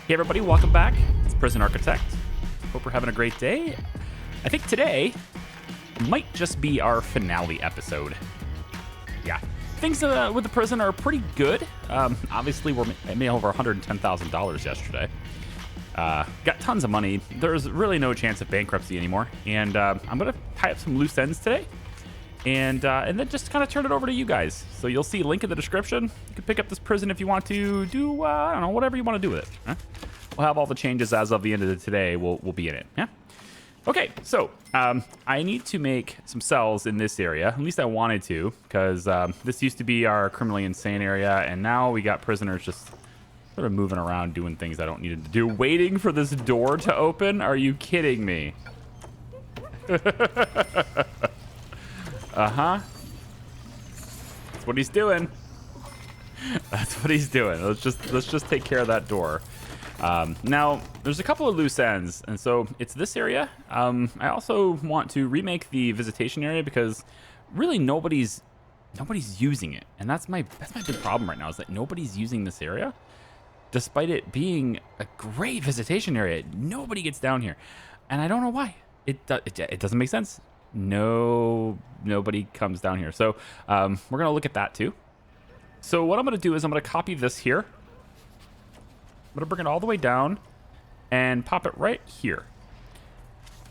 Hey everybody, welcome back. It's Prison Architect. Hope we're having a great day. I think today might just be our finale episode. Yeah, things with the prison are pretty good. Obviously, I made over $110,000 yesterday. Got tons of money. There's really no chance of bankruptcy anymore. And I'm going to tie up some loose ends today. And then just kind of turn it over to you guys. So you'll see a link in the description. You can pick up this prison if you want to do, I don't know, whatever you want to do with it. Huh? We'll have all the changes as of the end of today. We'll be in it. Yeah. Okay, so I need to make some cells in this area. At least I wanted to, because this used to be our criminally insane area, and now we got prisoners just sort of moving around doing things I don't need to do. Waiting for this door to open? Are you kidding me? Uh-huh. That's what he's doing. That's what he's doing. Let's just take care of that door. Now, there's a couple of loose ends, and so it's this area. I also want to remake the visitation area because really nobody's using it, and that's my big problem right now is that nobody's using this area, despite it being a great visitation area. Nobody gets down here, and I don't know why. It doesn't make sense. Nobody comes down here. So we're gonna look at that too. So what I'm gonna do is I'm gonna copy this here. I'm gonna bring it all the way down and pop it right here.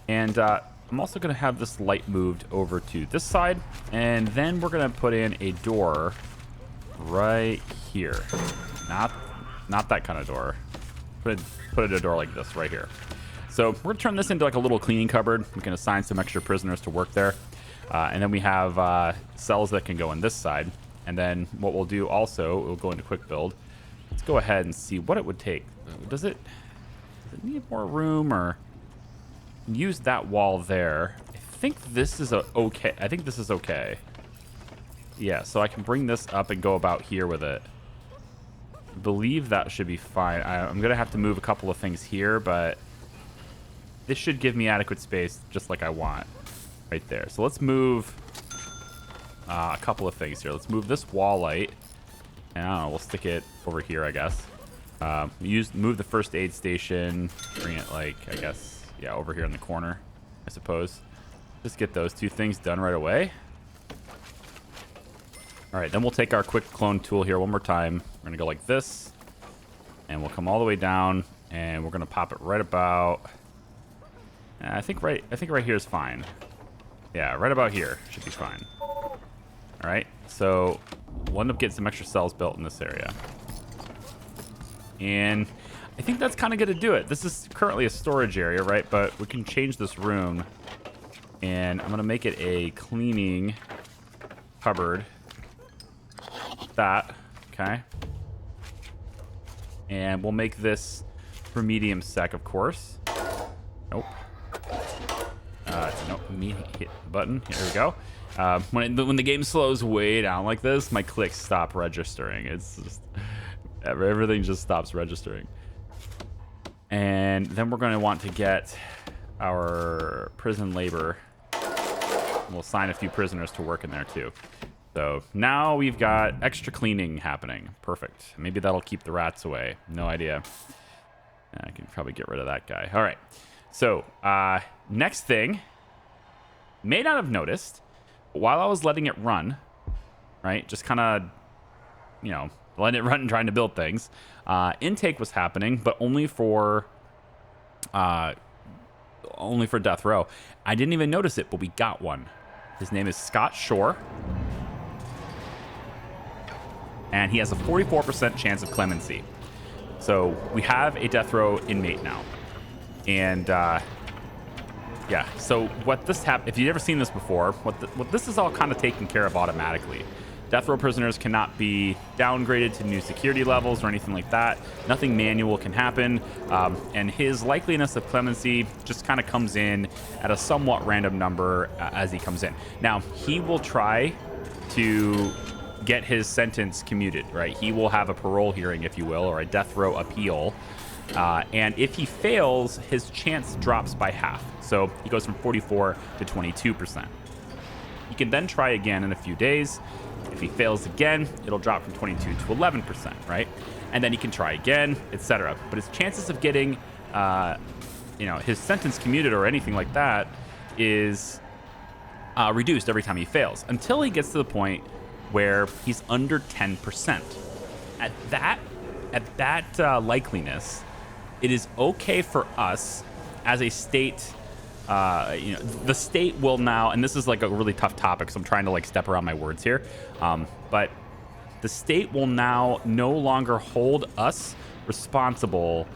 And I'm also gonna have this light moved over to this side, and then we're gonna put in a door right here. Not that kind of door. Put in a door like this right here. So we're gonna turn this into like a little cleaning cupboard. We can assign some extra prisoners to work there. And then we have cells that can go on this side. And then what we'll do also, we'll go into quick build. Let's go ahead and see what it would take. Does it need more room, or use that wall there? I think this is okay. I think this is okay. Yeah, so I can bring this up and go about here with it. I believe that should be fine. I'm gonna have to move a couple of things here, but this should give me adequate space just like I want right there. So let's move a couple of things here. Let's move this wall light. And I don't know, we'll stick it over here, I guess. Move the first aid station. Bring it like, I guess, yeah, over here in the corner, I suppose. Just get those two things done right away. All right, then we'll take our quick clone tool here one more time. We're gonna go like this, and we'll come all the way down, and we're gonna pop it right about. I think right here is fine. Yeah, right about here should be fine. All right, so we'll end up getting some extra cells built in this area. And I think that's kind of going to do it. This is currently a storage area, right? But we can change this room. And I'm going to make it a cleaning cupboard. That, okay. And we'll make this for medium sec, of course. Nope. Nope, me hit the button. Here we go. When the game slows way down like this, my clicks stop registering. It's just everything just stops registering. And then we're going to want to get our prison labor. We'll assign a few prisoners to work in there too. So now we've got extra cleaning happening. Perfect. Maybe that'll keep the rats away. No idea. I can probably get rid of that guy. All right. So next thing, may not have noticed, while I was letting it run, right, just kind of, letting it run and trying to build things, intake was happening, but only for death row. I didn't even notice it, but we got one. His name is Scott Shore, and he has a 44% chance of clemency. So we have a death row inmate now, and yeah, so what this if you've never seen this before, what this is all kind of taken care of automatically. Death row prisoners cannot be downgraded to new security levels or anything like that. Nothing manual can happen, and his likeliness of clemency just kind of comes in at a somewhat random number as he comes in. Now, he will try to get his sentence commuted, right? He will have a parole hearing, if you will, or a death row appeal. And if he fails, his chance drops by half. So he goes from 44 to 22%. He can then try again in a few days. If he fails again, it'll drop from 22 to 11%, right? and then he can try again, etc. But his chances of getting, his sentence commuted or anything like that is reduced every time he fails, until he gets to the point where he's under 10%. At that likeliness, it is okay for us as a state. The state will now, and this is like a really tough topic, so I'm trying to like step around my words here. But the state will now no longer hold us responsible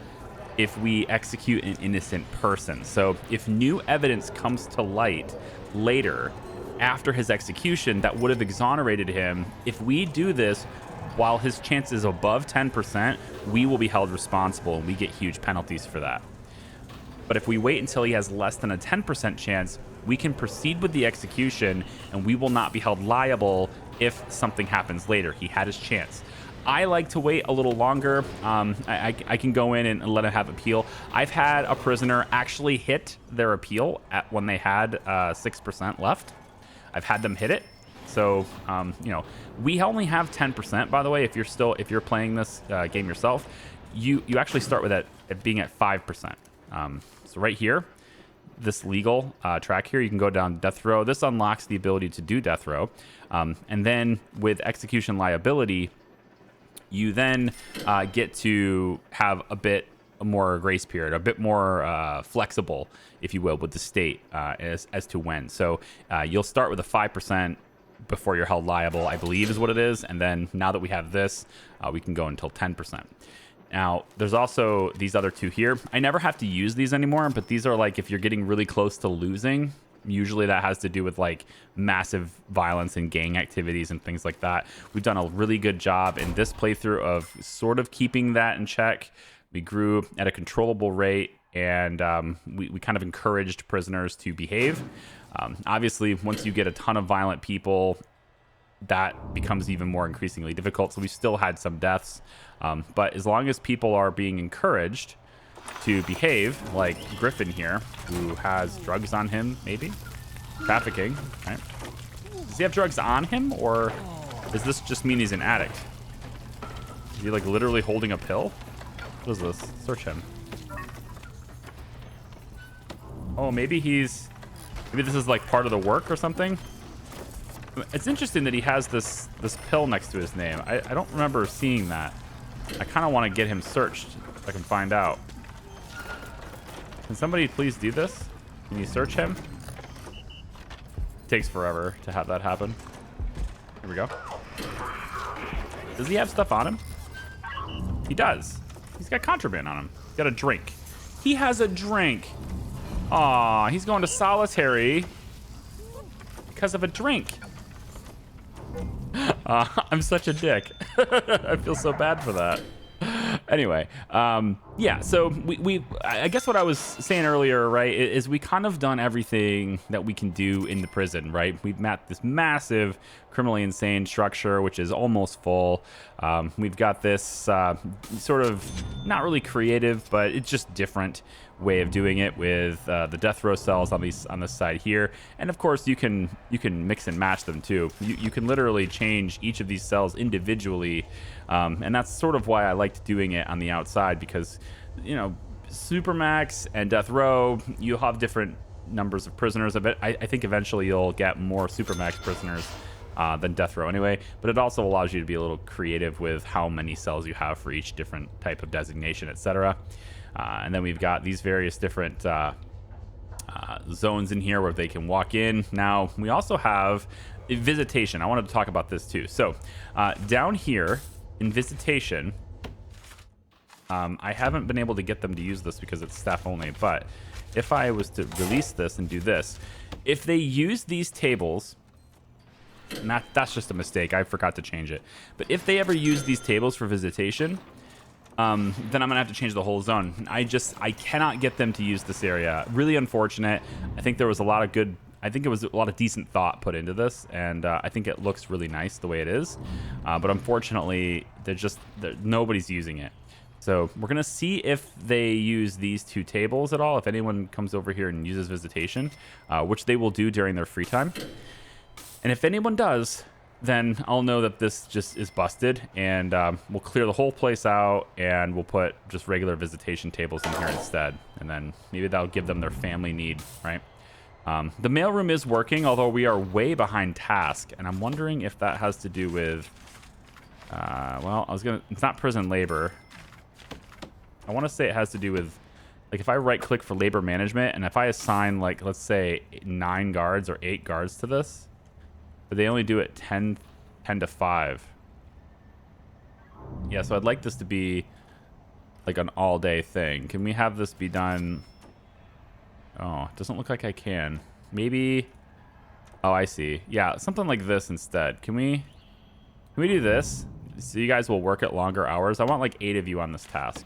if we execute an innocent person. So if new evidence comes to light later after his execution that would have exonerated him, if we do this while his chance is above 10%, we will be held responsible and we get huge penalties for that. But if we wait until he has less than a 10% chance, we can proceed with the execution and we will not be held liable if something happens later. He had his chance. I like to wait a little longer. I can go in and let him have appeal. I've had a prisoner actually hit their appeal when they had 6% left. I've had them hit it. So, we only have 10%, by the way. If you're playing this game yourself, you actually start with it being at 5%. So right here, this legal track here, you can go down death row. This unlocks the ability to do death row. And then with execution liability, you then get to have a bit more grace period, a bit more flexible, if you will, with the state as to when. So you'll start with a 5% before you're held liable, I believe is what it is. And then now that we have this, we can go until 10%. Now, there's also these other two here. I never have to use these anymore, but these are like if you're getting really close to losing. Usually that has to do with like massive violence and gang activities and things like that. We've done a really good job in this playthrough of sort of keeping that in check. We grew at a controllable rate, and we kind of encouraged prisoners to behave. Obviously, once you get a ton of violent people, that becomes even more increasingly difficult. So we still had some deaths. But as long as people are being encouraged to behave, like Griffin here, who has drugs on him, maybe? Trafficking, right? Does he have drugs on him, or does this just mean he's an addict? Is he like literally holding a pill? What is this? Search him. Oh, maybe this is like part of the work or something. It's interesting that he has this pill next to his name. I don't remember seeing that. I kind of want to get him searched if I can find out. Can somebody please do this? Can you search him? It takes forever to have that happen. Here we go. Does he have stuff on him? He does. He's got contraband on him. He's got a drink. He has a drink. Aw, he's going to solitary because of a drink. I'm such a dick. I feel so bad for that. Anyway, yeah, so I guess what I was saying earlier, right, is we kind of done everything that we can do in the prison, right? We've mapped this massive criminally insane structure, which is almost full. We've got this sort of not really creative, but it's just different way of doing it with the death row cells on this side here. And of course you can mix and match them too. You can literally change each of these cells individually, and that's sort of why I liked doing it on the outside, because Supermax and death row, you'll have different numbers of prisoners. I think eventually you'll get more Supermax prisoners than death row anyway, but it also allows you to be a little creative with how many cells you have for each different type of designation, etc. And then we've got these various different zones in here where they can walk in. Now, we also have Visitation. I wanted to talk about this too. So, down here in Visitation, I haven't been able to get them to use this because it's staff only, but if I was to release this and do this, if they use these tables, and that's just a mistake, I forgot to change it, but if they ever use these tables for Visitation, then I'm gonna have to change the whole zone. I cannot get them to use this area. Really unfortunate. I think there was a lot of decent thought put into this, and I think it looks really nice the way it is. But unfortunately, nobody's using it. So we're gonna see if they use these two tables at all. If anyone comes over here and uses Visitation, which they will do during their free time. And if anyone does, then I'll know that this just is busted, and we'll clear the whole place out, and we'll put just regular visitation tables in here instead, and then maybe that'll give them their family need, right? The mailroom is working, although we are way behind task, and I'm wondering if that has to do with, well, it's not prison labor. I want to say it has to do with, like, if I right-click for labor management, and if I assign, like, let's say 9 guards or 8 guards to this, but they only do it 10 to 5. Yeah, so I'd like this to be like an all-day thing. Can we have this be done? Oh, it doesn't look like I can. Maybe. Oh, I see. Yeah, something like this instead. Can we do this? So you guys will work at longer hours. I want like 8 of you on this task.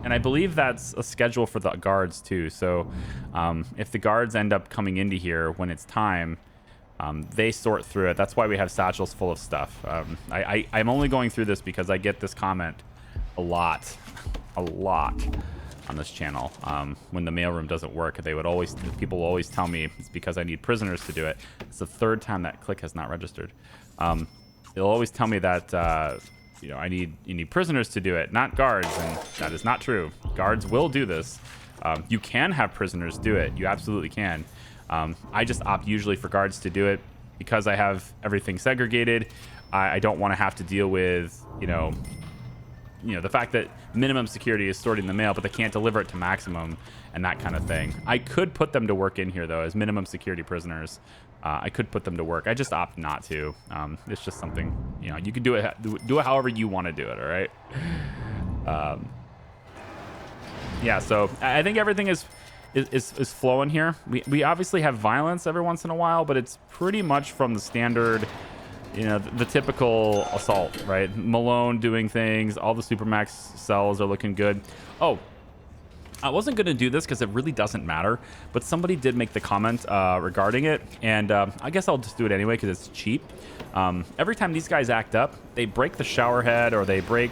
And I believe that's a schedule for the guards too. So if the guards end up coming into here when it's time, they sort through it. That's why we have satchels full of stuff. I'm only going through this because I get this comment a lot on this channel. When the mailroom doesn't work, people will always tell me it's because I need prisoners to do it. It's the 3rd time that click has not registered. They'll always tell me that you need prisoners to do it, not guards, and that is not true. Guards will do this. You can have prisoners do it. You absolutely can. I just opt usually for guards to do it because I have everything segregated. I don't want to have to deal with, the fact that minimum security is sorting the mail, but they can't deliver it to maximum and that kind of thing. I could put them to work in here, though, as minimum security prisoners. I could put them to work. I just opt not to. It's just something, you can do it however you want to do it, all right? Yeah, so I think everything is flowing here. We obviously have violence every once in a while, but it's pretty much from the standard, the typical assault, right? Malone doing things. All the Supermax cells are looking good. Oh, I wasn't going to do this because it really doesn't matter, but somebody did make the comment regarding it, and I guess I'll just do it anyway because it's cheap. Every time these guys act up, they break the shower head or they break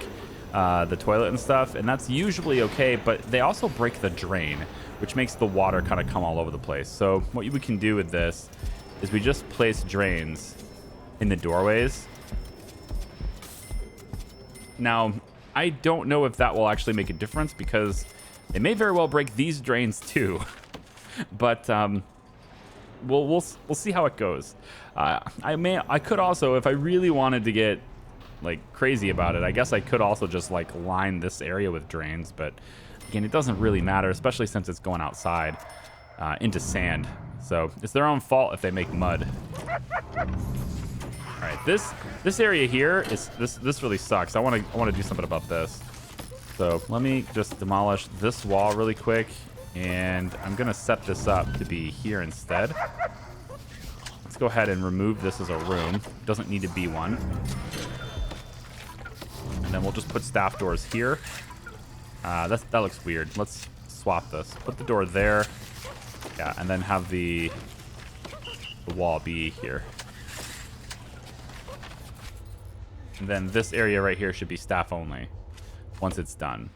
the toilet and stuff, and that's usually okay, but they also break the drain, which makes the water kind of come all over the place. So what we can do with this is we just place drains in the doorways. Now, I don't know if that will actually make a difference because they may very well break these drains too. But we'll see how it goes. I could also, if I really wanted to get like crazy about it, I guess I could also just like line this area with drains, but again, it doesn't really matter, especially since it's going outside into sand. So it's their own fault if they make mud. All right, this area here is this really sucks. I want to do something about this. So let me just demolish this wall really quick, and I'm gonna set this up to be here instead. Let's go ahead and remove this as a room. Doesn't need to be one. And then we'll just put staff doors here. That looks weird. Let's swap this. Put the door there. Yeah, and then have the wall be here. And then this area right here should be staff only once it's done.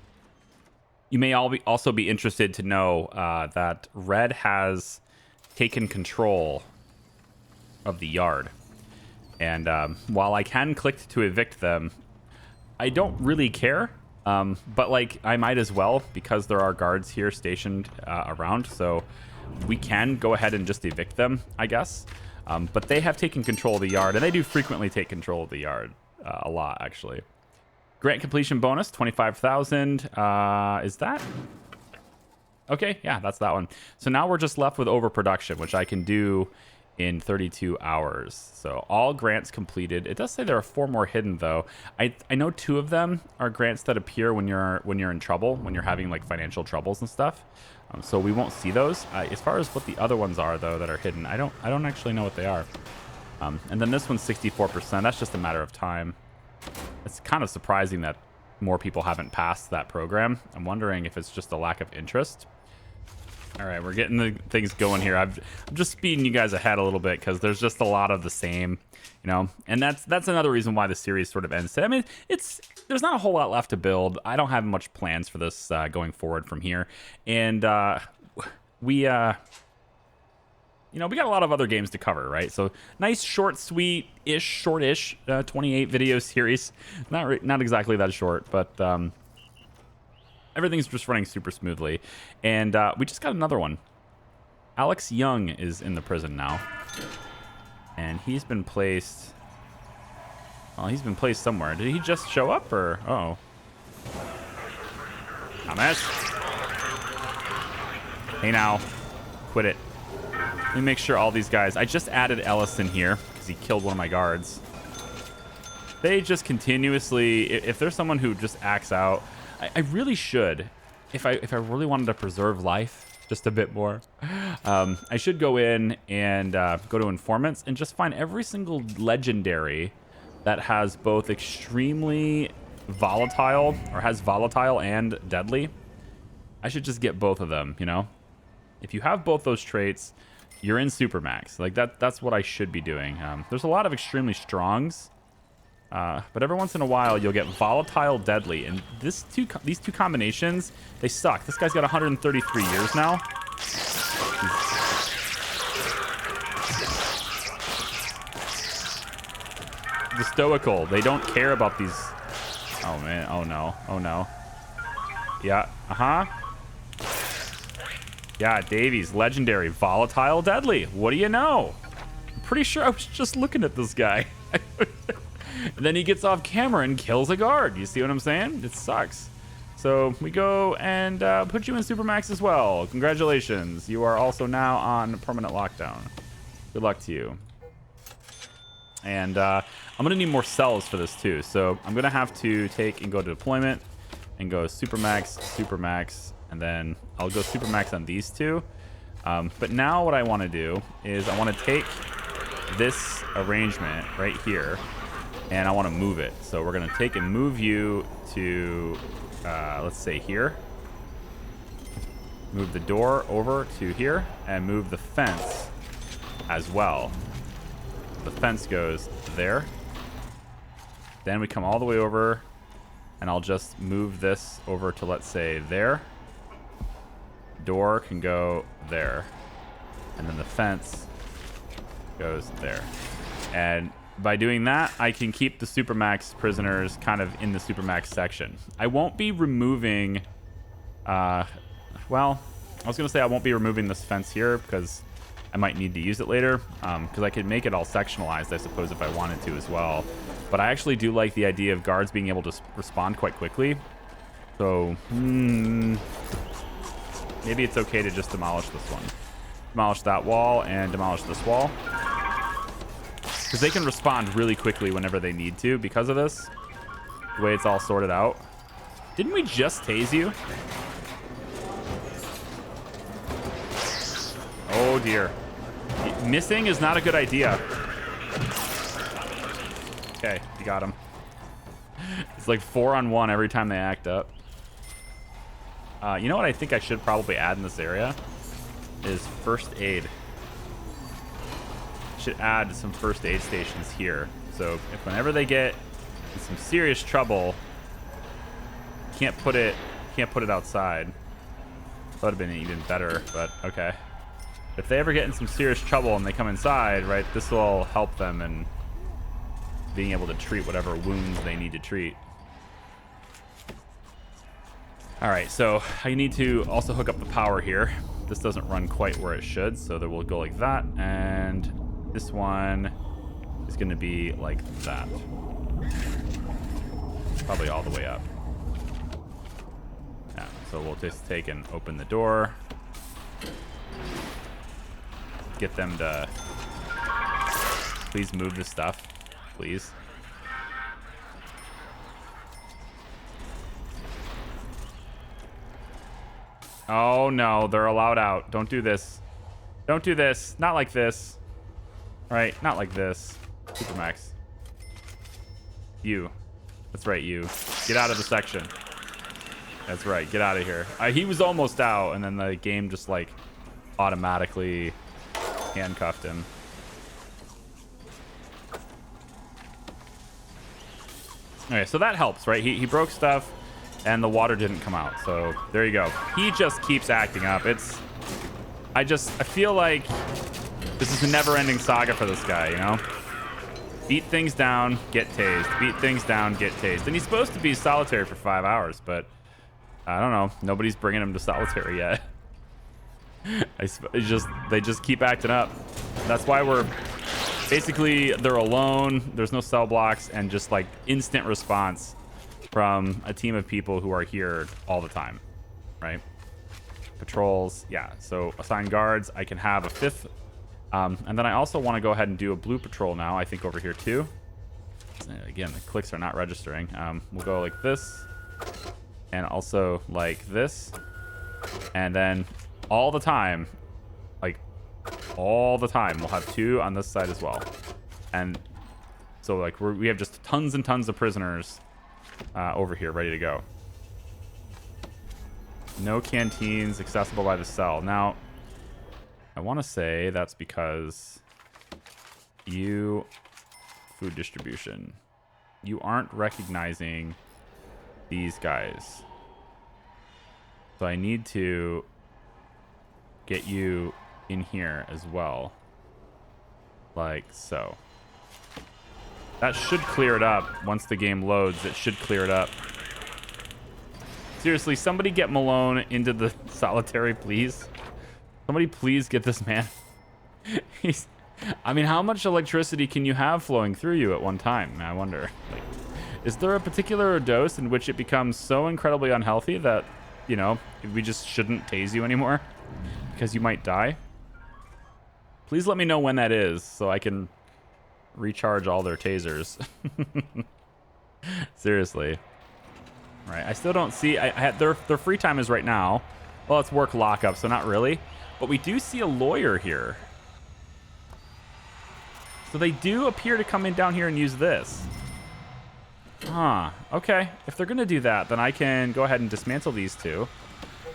You may also be interested to know that Red has taken control of the yard. And while I can click to evict them, I don't really care. But like I might as well because there are guards here stationed around. So we can go ahead and just evict them, I guess. But they have taken control of the yard, and they do frequently take control of the yard. A lot, actually. Grant completion bonus, 25,000. Is that? Okay, yeah, that's that one. So now we're just left with overproduction, which I can do in 32 hours. So all grants completed. It does say there are 4 more hidden, though. I know 2 of them are grants that appear when you're in trouble, when you're having like financial troubles and stuff. So we won't see those. As far as what the other ones are, though, that are hidden, I don't actually know what they are. And then this one's 64%. That's just a matter of time. It's kind of surprising that more people haven't passed that program. I'm wondering if it's just a lack of interest. All right, we're getting the things going here. I'm just speeding you guys ahead a little bit because there's just a lot of the same, and that's another reason why the series sort of ends today. I mean, there's not a whole lot left to build. I don't have much plans for this going forward from here. And you know, we got a lot of other games to cover, right? So nice, short, sweet-ish, short-ish 28 video series. Not exactly that short, but everything's just running super smoothly. And we just got another one. Alex Young is in the prison now. And he's been placed... Well, he's been placed somewhere. Did he just show up, or... Uh-oh. Thomas. Hey, now. Quit it. Let me make sure all these guys... I just added Ellis in here because he killed one of my guards. They just continuously... If there's someone who just acts out... I really should. If I really wanted to preserve life just a bit more, I should go in and go to informants and just find every single legendary that has both extremely volatile, or has volatile and deadly. I should just get both of them, you know? If you have both those traits, you're in Supermax. Like, that's what I should be doing. There's a lot of extremely strongs, but every once in a while, you'll get volatile deadly. And these two combinations, they suck. This guy's got 133 years now. The stoical. They don't care about these. Oh, man. Oh, no. Oh, no. Yeah. Uh-huh. Yeah, Davies. Legendary. Volatile deadly. What do you know? I'm pretty sure I was just looking at this guy. And then he gets off camera and kills a guard. You see what I'm saying? It sucks. So we go and put you in Supermax as well. Congratulations. You are also now on permanent lockdown. Good luck to you. And I'm going to need more cells for this too. So I'm going to have to take and go to deployment and go Supermax, Supermax, and then I'll go Supermax on these two. But now what I want to do is I want to take this arrangement right here and I want to move it. So we're going to take and move you to, let's say here. Move the door over to here and move the fence as well. The fence goes there. Then we come all the way over and I'll just move this over to, let's say, there. Door can go there. And then the fence goes there. And by doing that, I can keep the Supermax prisoners kind of in the Supermax section. I won't be removing... well, I was going to say I won't be removing this fence here because I might need to use it later. Because I could make it all sectionalized, I suppose, if I wanted to as well. But I actually do like the idea of guards being able to respond quite quickly. So, maybe it's okay to just demolish this one. Demolish that wall and demolish this wall. Because they can respond really quickly whenever they need to because of this. The way it's all sorted out. Didn't we just tase you? Oh dear. Missing is not a good idea. Okay, you got him. It's like 4-on-1 every time they act up. You know what I think I should probably add in this area? Is first aid. Should add some first aid stations here. So if whenever they get in some serious trouble, can't put it outside. That would have been even better, but okay. If they ever get in some serious trouble and they come inside, right, this will help them in being able to treat whatever wounds they need to treat. All right, so I need to also hook up the power here. This doesn't run quite where it should, so that will go like that, and this one is going to be like that. Probably all the way up. Yeah, so we'll just take and open the door. Get them to please move the stuff, please. Oh no, they're allowed out. Don't do this. Don't do this. Not like this. All right, not like this. Supermax. You. That's right, you. Get out of the section. That's right, get out of here. He was almost out, and then the game just like automatically handcuffed him. Okay, so that helps, right? He broke stuff and the water didn't come out. So there you go. He just keeps acting up. I feel like This is a never-ending saga for this guy, you know? Beat things down, get tased. Beat things down, get tased. And he's supposed to be solitary for 5 hours, but I don't know. Nobody's bringing him to solitary yet. They just keep acting up. That's why we're basically, they're alone. There's no cell blocks and just like instant response from a team of people who are here all the time, right? Patrols, yeah. So assign guards. I can have a 5th. And then I also want to go ahead and do a blue patrol now, I think over here too. Again, the clicks are not registering. We'll go like this and also like this. And then all the time, like all the time, we'll have 2 on this side as well. And so like we have just tons and tons of prisoners over here ready to go. No canteens accessible by the cell. Now, I want to say that's because food distribution, you aren't recognizing these guys. So I need to get you in here as well. Like so. That should clear it up. Once the game loads, it should clear it up. Seriously, somebody get Malone into the solitary, please. Somebody please get this man. I mean, how much electricity can you have flowing through you at one time? I wonder. Like, is there a particular dose in which it becomes so incredibly unhealthy that, you know, we just shouldn't tase you anymore because you might die? Please let me know when that is so I can recharge all their tasers. Seriously. All right, I still don't see. Their free time is right now. Well, it's work lockup, so not really. But we do see a lawyer here. So they do appear to come in down here and use this. Huh. Okay. If they're going to do that, then I can go ahead and dismantle these 2.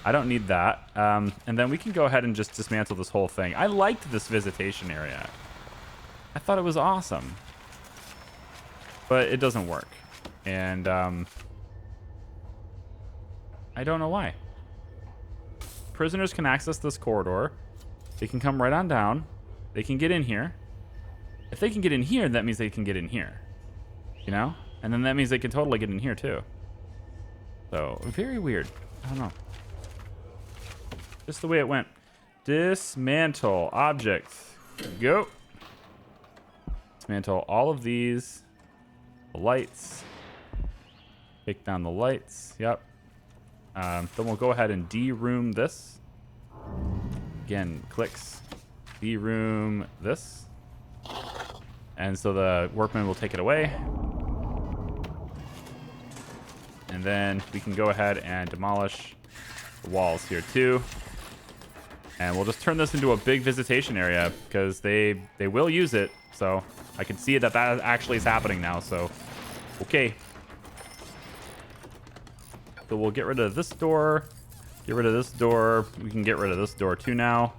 I don't need that. And then we can go ahead and just dismantle this whole thing. I liked this visitation area. I thought it was awesome. But it doesn't work. And I don't know why. Prisoners can access this corridor. They can come right on down. They can get in here. If they can get in here, that means they can get in here. You know? And then that means they can totally get in here too. So, very weird. I don't know. Just the way it went. Dismantle objects. Go. Dismantle all of these. The lights. Take down the lights. Yep. Then we'll go ahead and de-room this. Again, clicks. De-room this. And so the workman will take it away. And then we can go ahead and demolish the walls here too. And we'll just turn this into a big visitation area because they will use it. So I can see that actually is happening now. So, okay. So we'll get rid of this door, get rid of this door. We can get rid of this door too now.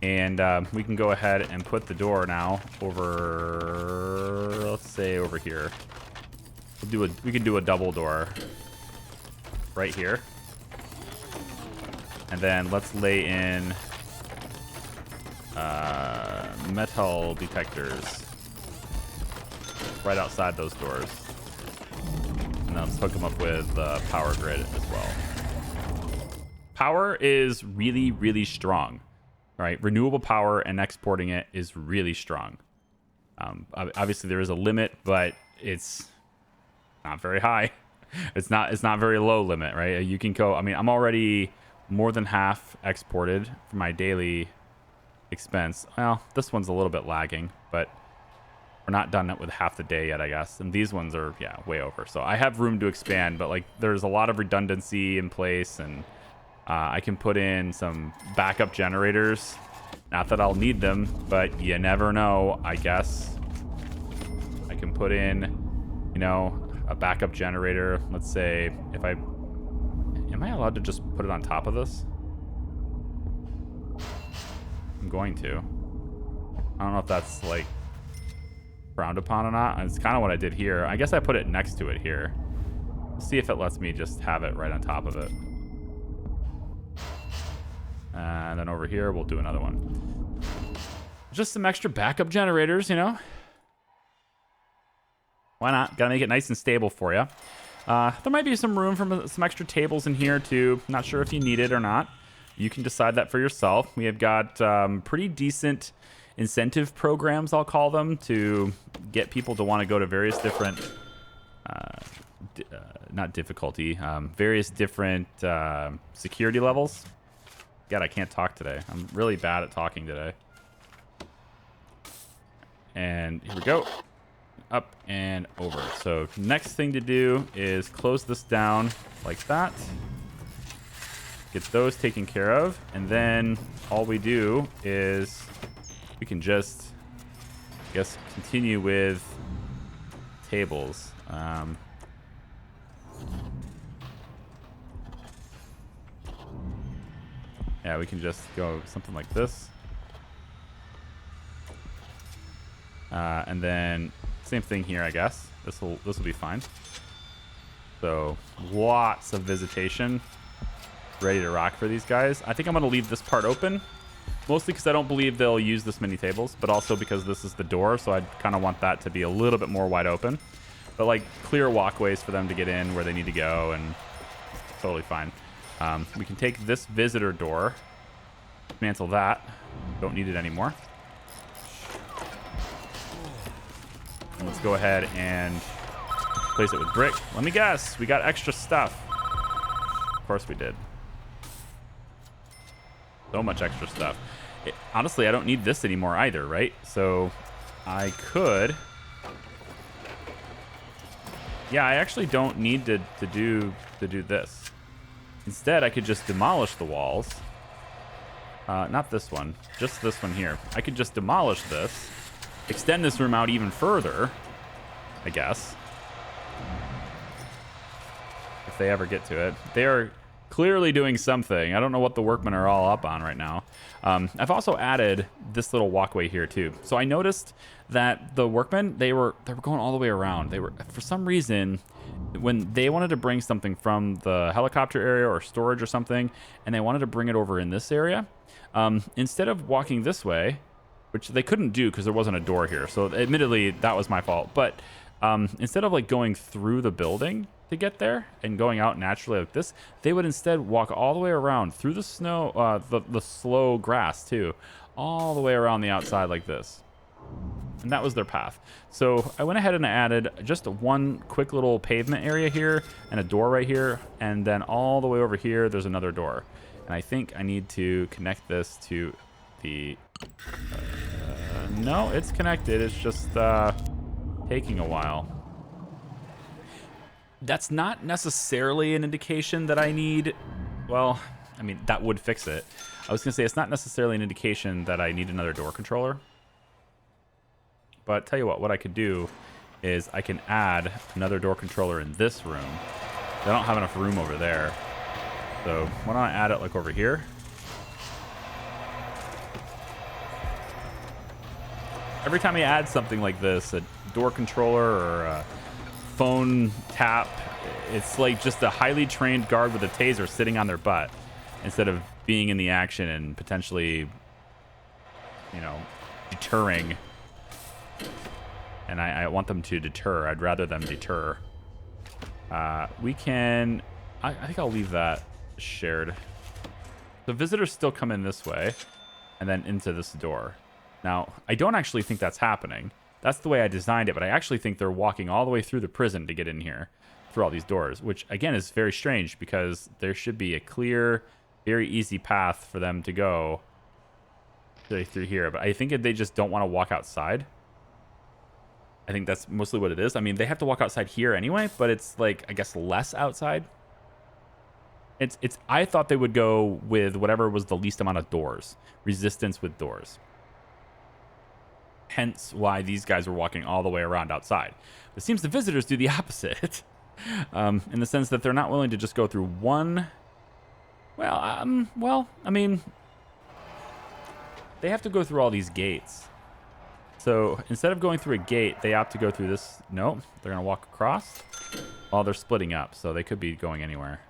And we can go ahead and put the door now over, let's say over here. We can do a double door right here. And then let's lay in metal detectors right outside those doors. And then let's hook them up with power grid as well. Power is really, really strong, right? Renewable power and exporting it is really strong. Obviously, there is a limit, but it's not very high. It's not very low limit, right? You can go. I mean, I'm already more than half exported for my daily expense. Well, this one's a little bit lagging, but we're not done with half the day yet, I guess. And these ones are, yeah, way over. So I have room to expand, but like there's a lot of redundancy in place, and I can put in some backup generators. Not that I'll need them, but you never know, I guess. I can put in, you know, a backup generator. Let's say if am I allowed to just put it on top of this? I'm going to. I don't know if that's like frowned upon or not. It's kind of what I did here. I guess I put it next to it here. We'll see if it lets me just have it right on top of it. And then over here, we'll do another one. Just some extra backup generators, you know? Why not? Gotta make it nice and stable for you. There might be some room for some extra tables in here, too. Not sure if you need it or not. You can decide that for yourself. We have got pretty decent incentive programs, I'll call them, to get people to want to go to various different... not difficulty, various different security levels. God, I can't talk today. I'm really bad at talking today. And here we go. Up and over. So next thing to do is close this down like that. Get those taken care of. And then all we do is we can just, I guess, continue with tables. Yeah, we can just go something like this. And then same thing here, I guess. This will be fine. So lots of visitation ready to rock for these guys. I think I'm going to leave this part open, mostly because I don't believe they'll use this many tables, but also because this is the door, so I kind of want that to be a little bit more wide open. But like clear walkways for them to get in where they need to go, and totally fine. We can take this visitor door, dismantle that. Don't need it anymore. And let's go ahead and place it with brick. Let me guess, we got extra stuff. Of course we did. So much extra stuff. Honestly, I don't need this anymore either, right? So I could... Yeah, I actually don't need to do this. Instead, I could just demolish the walls. Not this one, just this one here. I could just demolish this, extend this room out even further, I guess. If they ever get to it. They are clearly doing something. I don't know what the workmen are all up on right now. I've also added this little walkway here too. So I noticed that the workmen, they were going all the way around. They were, for some reason, when they wanted to bring something from the helicopter area or storage or something, and they wanted to bring it over in this area, instead of walking this way, which they couldn't do because there wasn't a door here. So admittedly, that was my fault. But instead of like going through the building to get there and going out naturally like this, they would instead walk all the way around through the snow, the slow grass too, all the way around the outside like this. And that was their path. So I went ahead and added just one quick little pavement area here and a door right here. And then all the way over here, there's another door. And I think I need to connect this to the... no, it's connected. It's just taking a while. That's not necessarily an indication that I need... Well, I mean, that would fix it. I was going to say it's not necessarily an indication that I need another door controller. But tell you what I could do is I can add another door controller in this room. I don't have enough room over there. So why don't I add it like over here? Every time I add something like this, a door controller or a phone tap, it's like just a highly trained guard with a taser sitting on their butt instead of being in the action and potentially, you know, deterring. And I want them to deter. I'd rather them deter. We can... I think I'll leave that shared. The visitors still come in this way and then into this door. Now, I don't actually think that's happening. That's the way I designed it, but I actually think they're walking all the way through the prison to get in here through all these doors, which, again, is very strange because there should be a clear, very easy path for them to go through here. But I think they just don't want to walk outside. I think that's mostly what it is. I mean, they have to walk outside here anyway, but it's like, I guess, less outside. I thought they would go with whatever was the least amount of doors. Resistance with doors. Hence why these guys were walking all the way around outside. It seems the visitors do the opposite. In the sense that they're not willing to just go through one... Well, I mean... They have to go through all these gates. So instead of going through a gate, they opt to go through this. No, they're going to walk across. Oh, they're splitting up, so they could be going anywhere.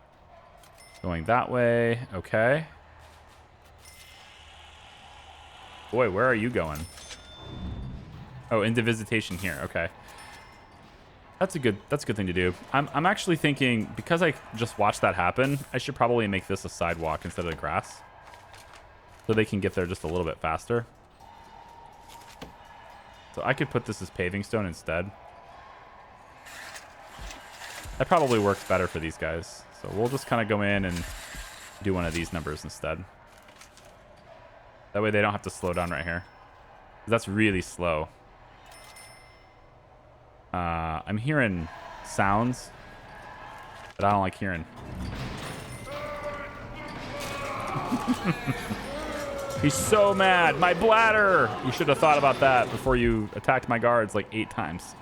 Going that way. Okay. Boy, where are you going? Oh, into visitation here. Okay. That's a good thing to do. I'm actually thinking, because I just watched that happen, I should probably make this a sidewalk instead of the grass. So they can get there just a little bit faster. So I could put this as paving stone instead. That probably works better for these guys. So we'll just kind of go in and do one of these numbers instead. That way they don't have to slow down right here. That's really slow. I'm hearing sounds that I don't like hearing. He's so mad. My bladder. You should have thought about that before you attacked my guards like 8 times.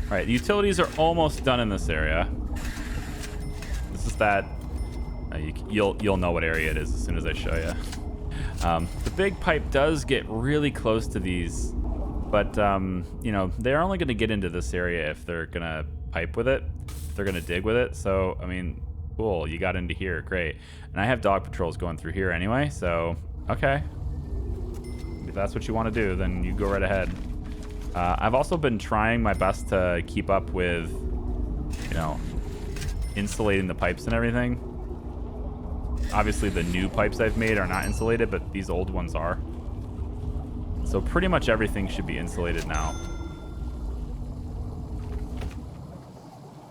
All right, the utilities are almost done in this area. This is that. You'll know what area it is as soon as I show you. The big pipe does get really close to these, but you know, they're only going to get into this area if they're going to pipe with it. If they're going to dig with it. So I mean, cool. You got into here, great. And I have dog patrols going through here anyway. So okay, if that's what you want to do, then you go right ahead. I've also been trying my best to keep up with, you know, insulating the pipes and everything. Obviously, the new pipes I've made are not insulated, but these old ones are. So pretty much everything should be insulated now.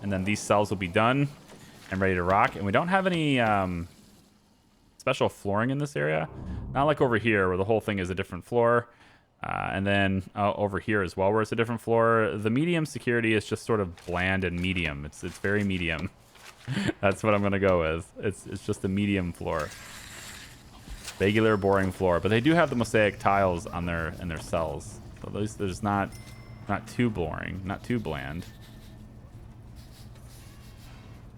And then these cells will be done and ready to rock. And we don't have any special flooring in this area. Not like over here where the whole thing is a different floor. And then over here as well where it's a different floor. The medium security is just sort of bland and medium. It's very medium. That's what I'm going to go with. It's just a medium floor. Regular, boring floor. But they do have the mosaic tiles on their cells. So there's not too boring, not too bland.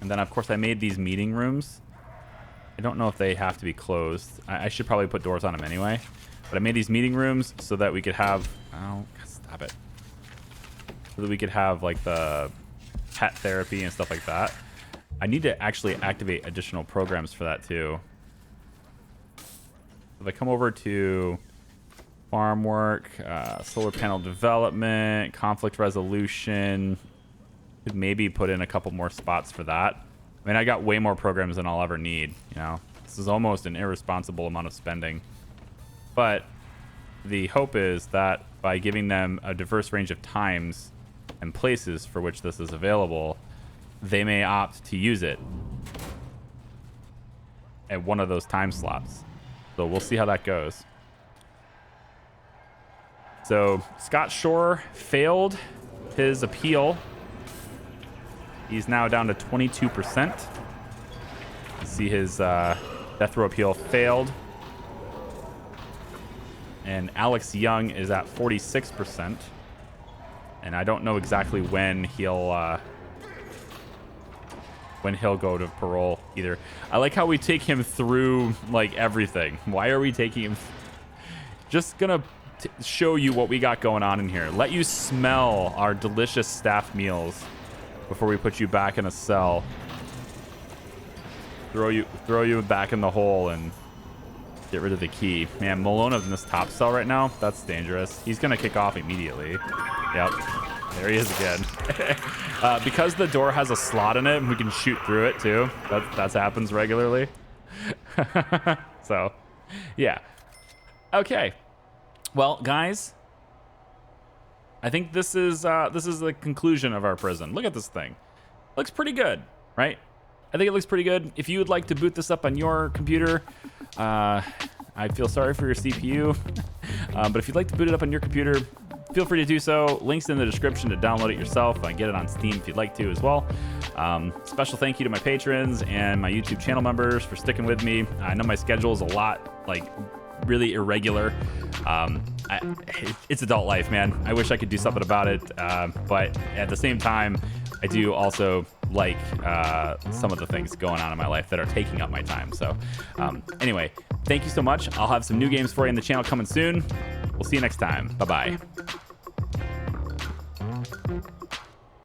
And then, of course, I made these meeting rooms. I don't know if they have to be closed. I should probably put doors on them anyway. But I made these meeting rooms so that we could have... Oh, stop it. So that we could have, like, the pet therapy and stuff like that. I need to actually activate additional programs for that too. If I come over to farm work, solar panel development, conflict resolution, could maybe put in a couple more spots for that. I mean, I got way more programs than I'll ever need, you know. This is almost an irresponsible amount of spending. But the hope is that by giving them a diverse range of times and places for which this is available, they may opt to use it at one of those time slots. So we'll see how that goes. So Scott Shore failed his appeal. He's now down to 22%. You see his death row appeal failed. And Alex Young is at 46%. And I don't know exactly when he'll go to parole either. I like how we take him through like everything. Why are we taking him? Just gonna show you what we got going on in here. Let you smell our delicious staff meals before we put you back in a cell. Throw you back in the hole and get rid of the key. Man, Malone in this top cell right now, that's dangerous. He's gonna kick off immediately. Yep. There he is again. Because the door has a slot in it, we can shoot through it too. That happens regularly. So, yeah. Okay. Well, guys, I think this is the conclusion of our prison. Look at this thing. Looks pretty good, right? I think it looks pretty good. If you would like to boot this up on your computer, I feel sorry for your CPU. But if you'd like to boot it up on your computer, feel free to do so. Links in the description to download it yourself and get it on Steam if you'd like to as well. Special thank you to my patrons and my YouTube channel members for sticking with me. I know my schedule is a lot, like, really irregular. It's adult life, man. I wish I could do something about it. But at the same time, I do also like some of the things going on in my life that are taking up my time. So anyway, thank you so much. I'll have some new games for you in the channel coming soon. We'll see you next time. Bye-bye.